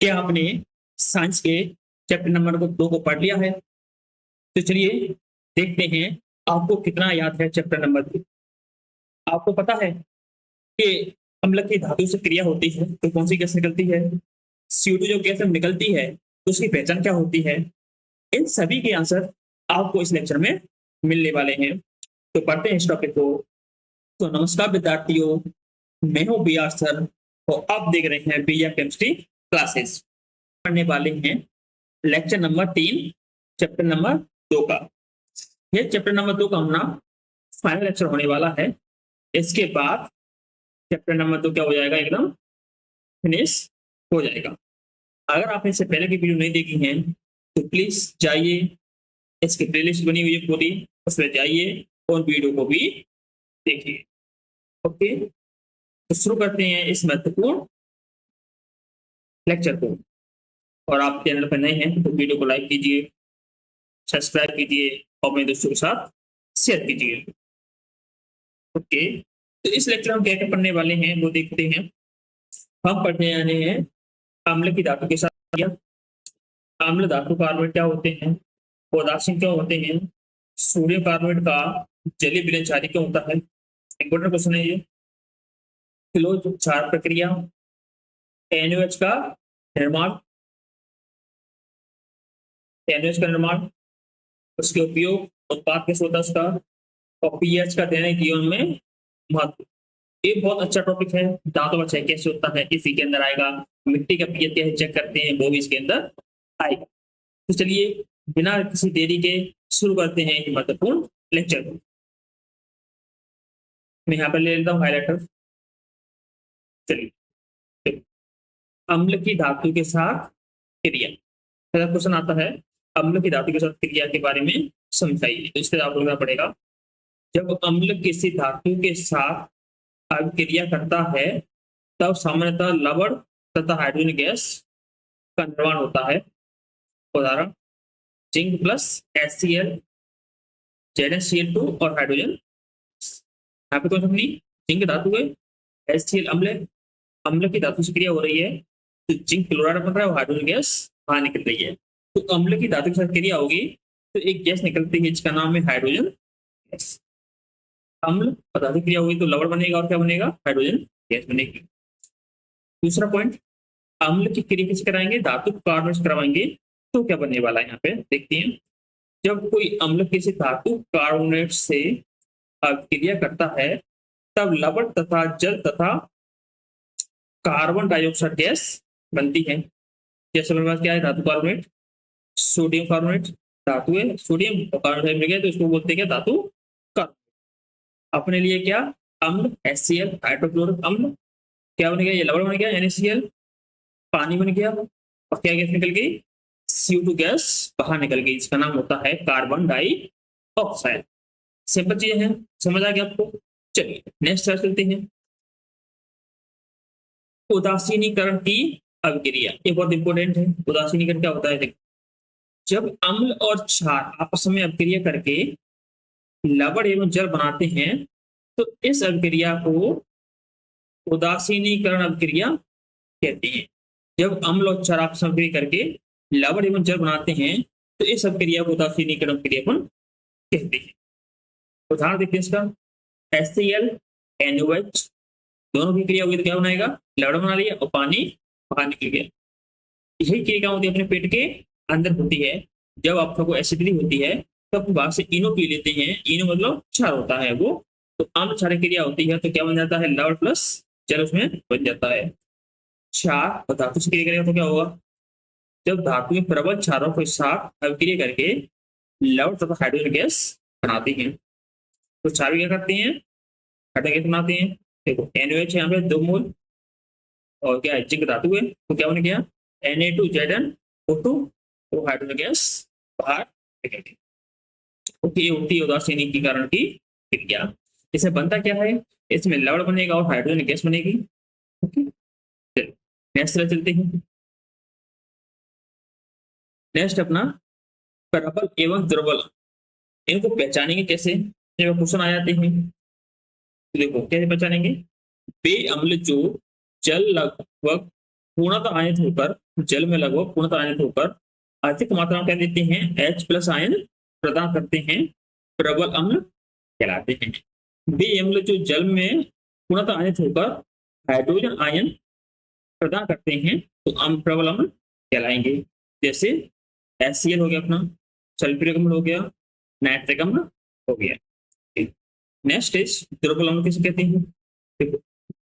क्या आपने साइंस के चैप्टर नंबर 2 को पढ़ लिया है? तो चलिए देखते हैं आपको कितना याद है चैप्टर नंबर 2। आपको पता है कि अम्ल की धातु से क्रिया होती है तो कौन सी गैस निकलती है? CO2 जो गैस निकलती है तो उसकी पहचान क्या होती है? इन सभी के आंसर आपको इस लेक्चर में मिलने वाले हैं। तो पढ़ते हैं इस टॉपिक को। तो नमस्कार विद्यार्थियों, मैं हूँ बी आर सर और आप देख रहे हैं बीआर केमिस्ट्री क्लासेस। पढ़ने वाले हैं लेक्चर नंबर 3 चैप्टर नंबर 2 का। ये चैप्टर नंबर 2 का अपना फाइनल लेक्चर होने वाला है। इसके बाद चैप्टर नंबर 2 क्या हो जाएगा, एकदम फिनिश हो जाएगा। अगर आपने इससे पहले की वीडियो नहीं देखी है तो प्लीज जाइए, इसकी प्लेलिस्ट बनी हुई है पूरी, उसमें जाइए और वीडियो को भी देखिए। ओके, तो शुरू करते हैं इस महत्वपूर्ण लेक्चर को। और आप चैनल पर नए हैं तो वीडियो को लाइक कीजिए, सब्सक्राइब कीजिए और अपने दोस्तों के साथ शेयर कीजिए। ओके, तो इस लेक्चर में हम क्या क्या पढ़ने वाले हैं वो देखते हैं। हम पढ़ने वाले हैं अम्ल की धातु के साथ क्रिया। अम्ल धातु कार्बोनेट क्या होते हैं, पौदाशिक क्या होते हैं, सोडियम कार्बोनेट का जलीय विलयन क्षारीय क्यों होता है। इंपॉर्टेंट क्वेश्चन है ये। क्लोज क्षार प्रक्रिया, NaOH का निर्माण, NaOH का निर्माण, उसके उपयोग, उत्पाद कैसे होता है उसका, और पीएच का दैनिक जीवन में महत्व। ये बहुत अच्छा टॉपिक है। दांतों का चेक कैसे होता है इसी के अंदर आएगा। मिट्टी का पीएच कैसे चेक करते हैं वो भी इसके अंदर आएगा। तो चलिए बिना किसी देरी के शुरू करते हैं इस महत्वपूर्ण लेक्चर को। मैं यहाँ पर ले लेता हूँ हाईलाइटर। चलिए, अम्ल की धातु के साथ क्रिया। पहला क्वेश्चन आता है, अम्ल की धातु के साथ क्रिया के बारे में समझाइए। तो इससे आपको लिखना पड़ेगा, जब अम्ल किसी धातु के साथ अभिक्रिया करता है तब सामान्यतः लवण तथा हाइड्रोजन गैस का निर्माण होता है। उदाहरण, जिंक प्लस HCl, ZnCl2 और हाइड्रोजन। यहाँ पे कौन अपनी जिंक धातु है, HCl अम्ल है, अम्ल की धातु से क्रिया हो रही है तो जिंक क्लोराइड बन रहा है और हाइड्रोजन गैस बाहर निकल रही है। तो अम्ल की धातु के साथ क्रिया होगी तो एक गैस निकलती है जिसका नाम है हाइड्रोजन गैस। अम्ल और धातु क्रिया होगी तो लवण बनेगा और क्या बनेगा, हाइड्रोजन गैस बनेगी। दूसरा पॉइंट, अम्ल की क्रिया किसे कराएंगे, धातु कार्बोनेट से करवाएंगे तो क्या बनने वाला है यहाँ पे देखते हैं। जब कोई अम्ल किसी धातु कार्बोनेट से क्रिया करता है तब लवण तथा जल तथा कार्बन डाइऑक्साइड गैस बनती है। जैसे मेरे पास क्या है, धातु कार्बोनेट, सोडियम कार्बोनेट धातु है, सोडियम और कार्बन मिल गया तो इसको बोलते हैं क्या, धातु कार्बोनेट। अपने लिए क्या, अम्ल HCl हाइड्रोक्लोरिक अम्ल क्या बन गया, ये लवण बन गया NaCl, पानी बन गया और क्या गैस निकल गई, CO2 गैस बाहर निकल गई, इसका नाम होता है कार्बन डाइऑक्साइड। सिंपल चीजें हैं, समझ आ गया आपको। चलिए नेक्स्ट चलते हैं, उदासीनीकरण की अभिक्रिया। ये बहुत इंपॉर्टेंट है। उदासीनीकरण क्या होता है, देखो, जब अम्ल और क्षार आपस में अभिक्रिया करके लवण एवं जल बनाते हैं तो इस अभिक्रिया को उदासीनीकरण अभिक्रिया कहते हैं। जब अम्ल और क्षार आपस में अभिक्रिया करके लवण एवं जल बनाते हैं तो इस अभिक्रिया को उदासीनीकरण अभिक्रिया कहते हैं। उदाहरण देखते हैं इसका, HCl NaOH दोनों की क्रिया होगी तो क्या बनाएगा, लवण बना लिया और पानी बाहर निकल गया। यही क्रिया होती है अपने पेट के अंदर होती है। जब आप लोगों को एसिडिटी होती है तो आप बाहर से इनो पी लेते हैं, इनो मतलब क्षार होता है वो, तो अम्ल क्षार क्रिया होती है तो क्या बन जाता है, लवण प्लस जल उसमें बन जाता है। क्षार और धातु से क्रिया करेगा तो क्या होगा, जब धातु में प्रबल क्षारों के साथ अभिक्रिया करके लवण तथा हाइड्रोजन गैस बनाती हैं तो क्षार क्या करते हैं, हाइड्रोजन गैस बनाते हैं। देखो NaOH यहाँ पे 2 मोल और क्या है, जिंक धातु है तो क्या बन गया, Na2Zn O2 तो हाइड्रोजन गैस बाहर निकल गई। ओके, होती है उदासीनीकरण की क्रिया। इसे बनता क्या है, इसमें लवण बनेगा और हाइड्रोजन गैस बनेगी। ओके, नेक्स्ट चलते हैं। नेक्स्ट अपना प्रबल एवं दुर्बल, इनको पहचानेंगे कैसे, जब क्वेश्चन आ जाते हैं तो देखो कैसे पहचानेंगे। वे अम्ल जो जल लगभग पूर्णतः आयनित होकर जल में लगभग पूर्णतः आयनित होकर अधिक मात्रा में क्या देते हैं, H प्लस आयन प्रदान करते हैं, प्रबल अम्ल कहलाते हैं। वे अम्ल जो जल में पूर्णतः आयनित होकर हाइड्रोजन आयन प्रदान करते हैं तो प्रबल अम्ल कहलाएंगे। जैसे HCl हो गया अपना, सल्फ्यूरिक अम्ल हो गया, नाइट्रिक अम्ल हो गया। नेक्स्ट इज दुर्बल अम्ल किसे कहते हैं? देखो,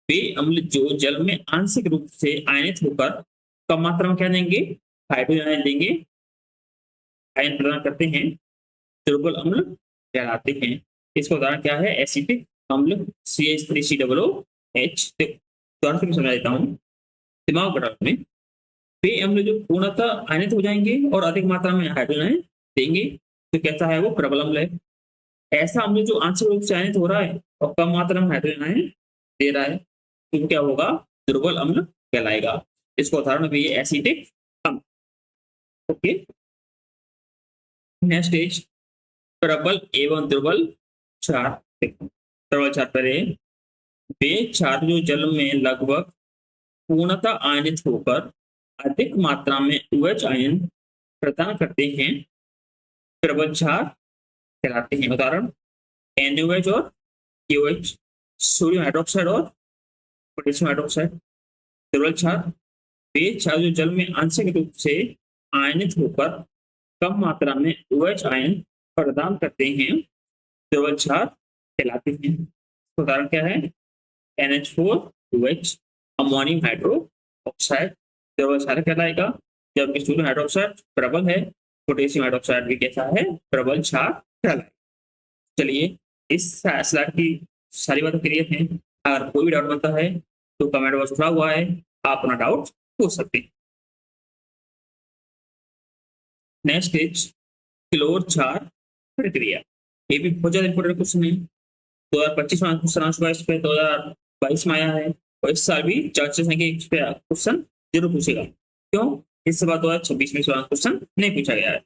वे अम्ल जो जल में आंशिक रूप से आयनित होकर कम मात्रा में क्या देंगे, हाइड्रोजन आयन देंगे, आयन प्रदान करते हैं, दुर्बल अम्ल कहलाते हैं। इसका उदाहरण क्या है, एसिटिक अम्ल CH3COOH। उदाहरण से समझा देता हूँ, दिमाग बटा में वे अम्ल जो पूर्णतः आयनित हो जाएंगे और अधिक मात्रा में हाइड्रोजन आयन देंगे तो कहता है वो प्रबल अम्ल है। ऐसा अम्ल जो आंशिक रूप से आयनित हो रहा है और कम मात्रा में हाइड्रोजन आयन दे रहा है तो क्या होगा, दुर्बल अम्ल कहलाएगा। इसका उदाहरण भी है एसिटिक अम्ल। ओके, नेक्स्ट इज प्रबल एवं दुर्बल क्षार। प्रबल क्षार पर वे क्षार जो जल में लगभग पूर्णतः आयनित होकर अधिक मात्रा में OH आयन प्रदान करते हैं, प्रबल क्षार कहलाते हैं। उदाहरण NaOH और KOH, सोडियम हाइड्रोक्साइड और पोटेशियम हाइड्रोक्साइड। दुर्बल क्षार वे क्षार जो जल में आंशिक रूप से आयनित होकर कम मात्रा में OH आयन प्रदान करते हैं, दुर्बल क्षार कहलाते हैं। उदाहरण क्या है, NH4OH, अमोनियम हाइड्रो ऑक्साइड दुर्बल क्षार कहलाएगा, जबकि सोडियम हाइड्रोक्साइड प्रबल है, पोटेशियम हाइड्रोक्साइड भी कैसा है, प्रबल क्षार कहलाएगा। चलिए, इस स्लाइड की सारी बातें क्लियर हैं। अगर कोई भी डाउट बनता है तो कमेंट बॉक्स खुला हुआ है, आप अपना डाउट पूछ सकते हैं। नेक्स्ट इज क्लोर क्षार प्रक्रिया। ये भी बहुत ज्यादा इंपोर्टेंट क्वेश्चन है। 2025 में क्वेश्चन आ चुका है, इस पे 2022 में आया है और इस साल भी चांसेस हैं कि इस पे क्वेश्चन जरूर पूछेगा। क्यों? इससे बात 2026 में क्वेश्चन नहीं पूछा गया है।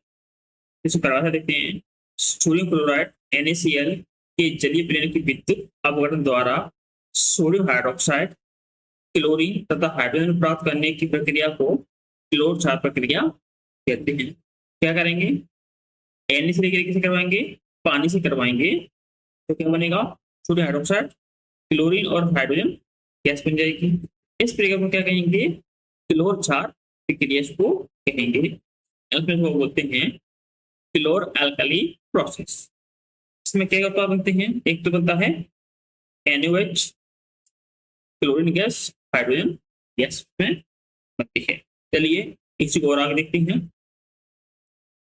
इसको करवा देखते हैं। सोडियम क्लोराइड NaCl के जलीय विलयन की विद्युत अपघटन द्वारा सोडियम हाइड्रोक्साइड, क्लोरीन तथा हाइड्रोजन प्राप्त करने की प्रक्रिया को क्लोर क्षार प्रक्रिया कहते हैं। क्या करेंगे, NaCl कैसे करवाएंगे, पानी से करवाएंगे तो क्या बनेगा, सोडियम हाइड्रोक्साइड, क्लोरीन और हाइड्रोजन गैस बन जाएगी। इस प्रक्रिया को क्या कहेंगे, क्लोर क्षार प्रक्रिया को कहेंगे। वो बोलते हैं क्लोर एल्कली प्रोसेस। इसमें क्या उत्पाद बनते हैं, एक तो बनता है NaOH, chlorine gas, hydrogen gas में बनती है। चलिए इसी को और आगे देखते हैं।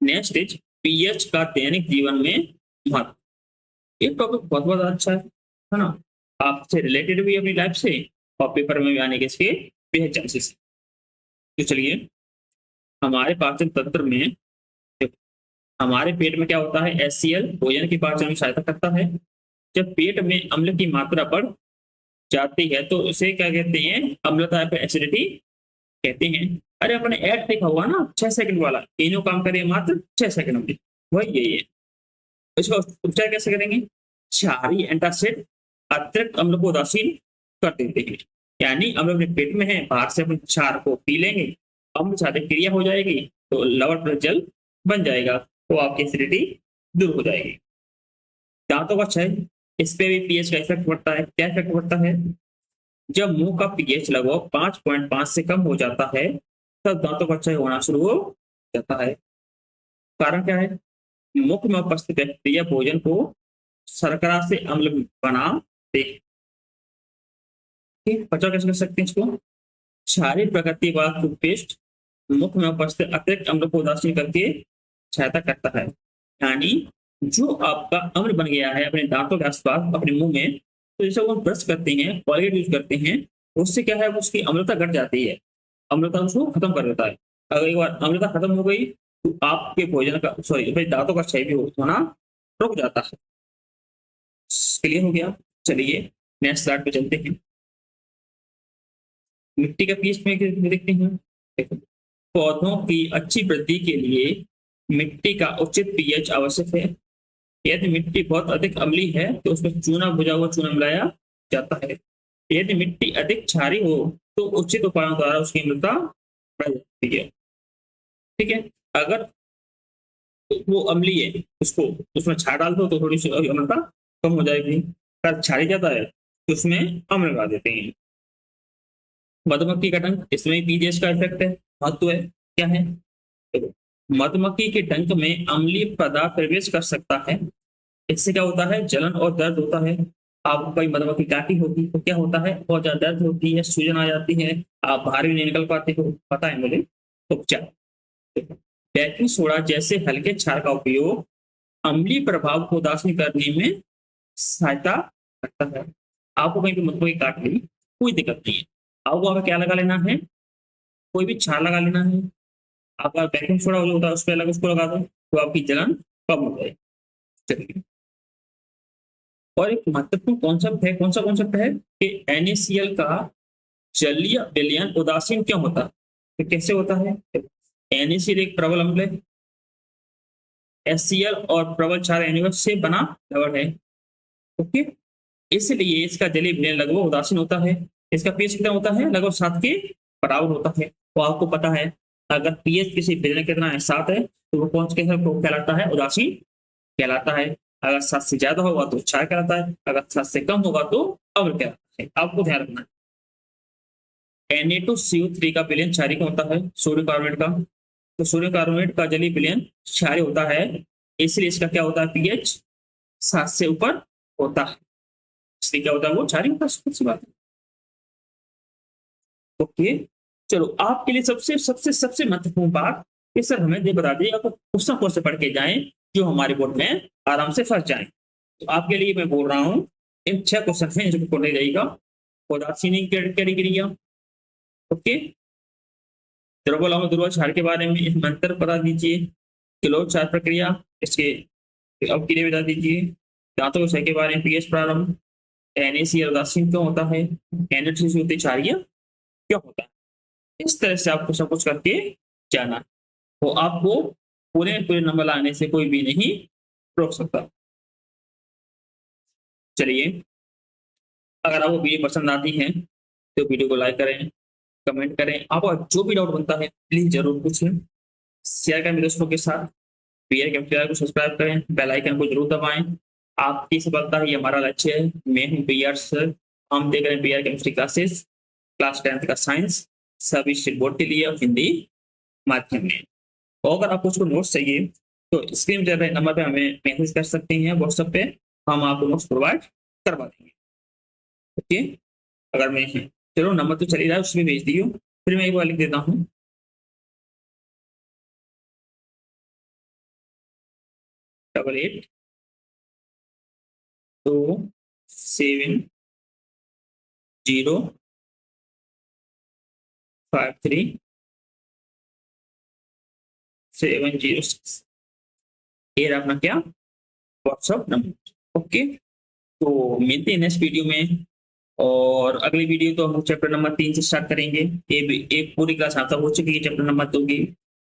नेक्स्ट इज पीएच का दैनिक जीवन में महत्व। ये टॉपिक बहुत बहुत अच्छा है ना, आपसे रिलेटेड भी अपनी लाइफ से और पेपर में भी आने के इसके बेहद चांसेस। तो चलिए, हमारे पाचन तंत्र में हमारे पेट में क्या होता है, HCl भोजन की पाचन में सहायता करता है। जब पेट में अम्ल की मात्रा बढ़ जाती है तो उसे क्या कहते हैं, अम्लता या एसिडिटी कहते हैं। अरे अपने ऐड देखा हुआ ना 6 सेकंड वाला, इनो काम करे मात्र 6 सेकंड में, वही यही है। इसका उपचार कैसे करेंगे, क्षारीय एंटासिड अतिरिक्त अम्ल को उदासीन कर देते हैं। यानी अम्ल अपने पेट में है, बाहर से अपने क्षार को पी लेंगे, अम्ल क्षारीय क्रिया हो जाएगी तो लवण प्लस जल बन जाएगा, तो आपकी एसिडिटी दूर हो जाएगी। दांतों का क्षय, इस पे भी पीएच का इफेक्ट पड़ता है। क्या इफेक्ट पड़ता है, जब मुंह का पीएच लगभग 5.5 से कम हो जाता है तब दांतों का क्षय होना शुरू हो जाता है। कारण क्या है, मुख में उपस्थित बैक्टीरिया भोजन को शर्करा से अम्ल बना दे। बचाव कैसे कर सकते हैं इसको, क्षारीय प्रकृति वाला टूथपेस्ट मुख में उपस्थित अतिरिक्त अम्ल को उदासीन करके सहायता करता है। यानी जो आपका अम्ल बन गया है अपने दांतों के आसपास अपने मुंह में, तो जैसे वो ब्रश करते हैं, कॉलगेट यूज करते हैं, उससे क्या है, उसकी अम्लता घट जाती है, अम्लता उसको खत्म कर देता है। अगर एक बार अम्लता खत्म हो गई तो आपके भोजन का भाई दांतों का क्षय भी होना रुक जाता है। क्लियर हो गया। चलिए नेक्स्ट स्लाइड पे चलते हैं। मिट्टी का पीएच में देखते हैं। देखो, पौधों की अच्छी वृद्धि के लिए मिट्टी का उचित पीएच आवश्यक है। यदि मिट्टी बहुत अधिक अम्लीय है तो उसमें चूना भुजा हुआ चूना मिलाया जाता है। यदि मिट्टी अधिक क्षारीय हो तो उचित उपायों द्वारा उसकी अम्लता बढ़ जाती है। ठीक है, अगर वो अम्लीय है उसको उसमें क्षार डाल दो तो थोड़ी सी अम्लता कम हो जाएगी। अगर क्षारी ज्यादा है तो उसमें अम्ल लगा देते हैं। मधुमक्खी का डंक, इसमें पीजीएस का इफेक्ट है, महत्व है, क्या है? देखो, मधुमक्खी के डंक में अम्लीय पदार्थ प्रवेश कर सकता है। इससे क्या होता है? जलन और दर्द होता है। आपको कोई मधुमक्खी काटी होगी तो क्या होता है? बहुत ज्यादा दर्द होती है, सूजन आ जाती है, आप बाहर भी नहीं निकल पाते हो, पता है मुझे। उपचार, बेकिंग सोडा जैसे हल्के क्षार का उपयोग अम्लीय प्रभाव को उदासीन करने में सहायता करता है। आपको कहीं भी मधुमक्खी काट ली, कोई दिक्कत नहीं है, आपको हमें क्या लगा लेना है? कोई भी क्षार लगा लेना है। आपका बेकिंग सोडा जो होता है उस पर अलग उसको लगा दो तो आपकी जलन कम हो जाएगी। चलिए, और एक महत्वपूर्ण कॉन्सेप्ट है, कौन सा कॉन्सेप्ट है कि NaCl का जलीय विलयन उदासीन क्यों होता है? तो कैसे होता है? NaCl एक प्रबल अम्ल है, HCl और प्रबल क्षार NaOH से बना लवण है। ओके, इसलिए इसका जलीय विलयन लगभग उदासीन होता है। इसका पीएच कितना होता है? लगभग 7 के बराबर होता है। तो आपको पता है अगर पीएच किसी विलयन कितना है? 7 है, तो वो कौन कैसा कहलाता है? उदासीन कहलाता है। अगर 7 से ज्यादा होगा तो क्षार कहलाता है, अगर 7 से कम होगा तो अम्ल कहलाता है। आपको ध्यान रखना है। Na2CO3 का विलयन क्षारीय होता है, सोडियम कार्बोनेट का। तो सोडियम कार्बोनेट का जलीय विलयन क्षारीय होता है, इसलिए इसका क्या होता है? पीएच 7 से ऊपर होता है, इसलिए क्या होता है? वो क्षारीय होता है, सी बात है। ओके, चलो आपके लिए सबसे सबसे सबसे महत्वपूर्ण बात ये सर हमें ये बता दिए, आपको क्वेश्चन कौन से पढ़ के जाएं जो हमारे बोर्ड में आराम से फंस जाएं। तो आपके लिए मैं बोल रहा हूँ इन 6 क्वेश्चन हैं जो पढ़ने जाएगा। उदासीनी कैटेगरिया, ओके, द्रव्य अम्ल ध्रुव क्षार के बारे में मंत्र बता दीजिए, किलो क्षार प्रक्रिया इसके अब के लिए बता दीजिए, दांतों के क्षय के बारे में, पीएच प्रारंभ, NaCl उदासीन क्यों होता है, Na2CO3 क्षारीय क्यों होता है। इस तरह से आपको सब कुछ करके जाना है, तो आपको पूरे पूरे नंबर लाने से कोई भी नहीं रोक सकता। चलिए, अगर आपको वीडियो पसंद आती है तो वीडियो को लाइक करें, कमेंट करें, आपको जो भी डाउट बनता है प्लीज जरूर पूछें, शेयर करें मेरे दोस्तों के साथ, पीआर केमिस्ट्री को सब्सक्राइब करें, बेल आइकन को जरूर दबाएं। आपकी सफलता ही हमारा लक्ष्य है। मैं हूं पीआर सर, हम देख रहे हैं PR chemistry classes, class 10th का साइंस, सभी स्टेट बोर्ड के लिए और हिंदी माध्यम में। तो अगर आपको उसको नोट्स चाहिए तो स्क्रीन पर रहे नंबर पे हमें मैसेज कर सकते हैं व्हाट्सएप पे, हम आपको नोट्स प्रोवाइड करवा देंगे। ओके, अगर मैं चलो नंबर तो चली रहा है उसमें भेज दियो, फिर मैं एक बार लिख देता हूँ 88 2 7 0 5 3 7 0 6, ये रहा अपना क्या व्हाट्सएप नंबर। ओके, तो मिलते हैं नेक्स्ट वीडियो में, और अगली वीडियो तो हम चैप्टर नंबर 3 से स्टार्ट करेंगे। एक पूरी क्लास आता हो चुकी है चैप्टर नंबर 2 की,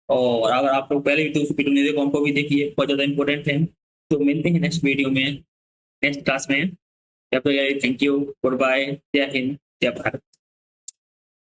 और अगर आप लोग पहले भी तो वीडियो नहीं देखो उनको भी देखिए, बहुत ज्यादा इंपॉर्टेंट है। तो मिलते हैं नेक्स्ट वीडियो में, नेक्स्ट क्लास में। तब तक थैंक यू, गुड बाय, जय हिंद, जय भारत।